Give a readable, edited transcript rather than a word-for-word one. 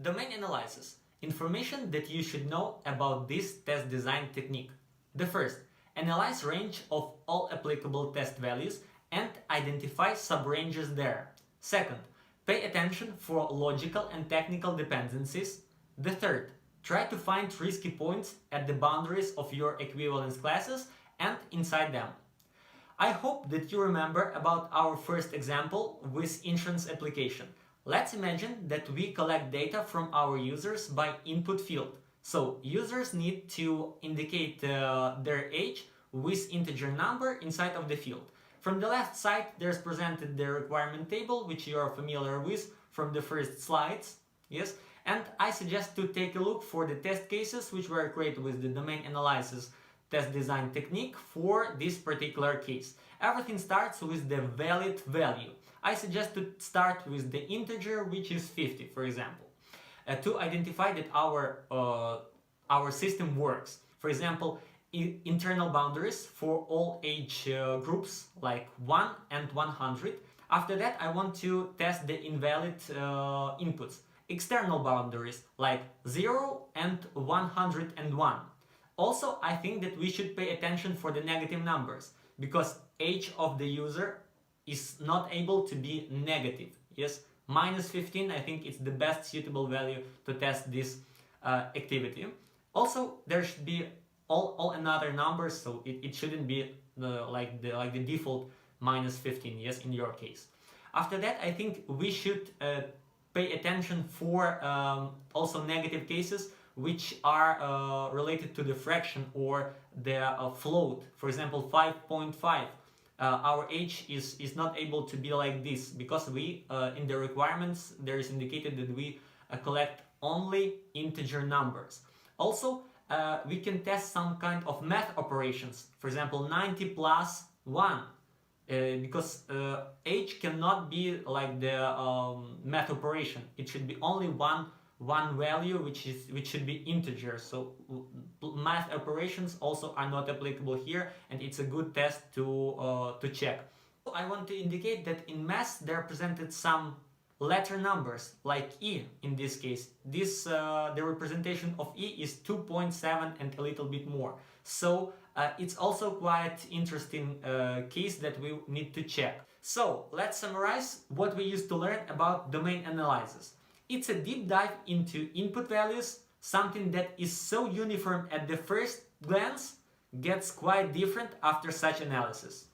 Domain analysis. Information that you should know about this test design technique. The first, analyze range of all applicable test values and identify subranges there. Second, pay attention for logical and technical dependencies. The third, try to find risky points at the boundaries of your equivalence classes and inside them. I hope that you remember about our first example with insurance application. Let's imagine that we collect data from our users by input field. So users need to indicate their age with integer number inside of the field. From the left side there's presented the requirement table, which you are familiar with from the first slides. Yes, and I suggest to take a look for the test cases which were created with the domain analysis test design technique for this particular case. Everything starts with the valid value. I suggest to start with the integer, which is 50, for example, to identify that our system works. For example, internal boundaries for all age groups like 1 and 100. After that, I want to test the invalid inputs. External boundaries like 0 and 101. Also, I think that we should pay attention for the negative numbers, because age of the user is not able to be negative. Yes, minus 15, I think it's the best suitable value to test this activity. Also, there should be all another numbers, so it shouldn't be like the default minus 15, yes, in your case. After that, I think we should pay attention for also negative cases which are related to the fraction or the float. For example, 5.5. Our age is not able to be like this, because we in the requirements there is indicated that we collect only integer numbers. Also, we can test some kind of math operations. For example, 90 plus 1. Because age cannot be like the math operation. It should be only one value, which should be integer. So math operations also are not applicable here, and it's a good test to check. I want to indicate that in math there are presented some letter numbers like E in this case. The representation of E is 2.7 and a little bit more. So it's also quite interesting case that we need to check. So let's summarize what we used to learn about domain analysis. It's a deep dive into input values. Something that is so uniform at the first glance gets quite different after such analysis.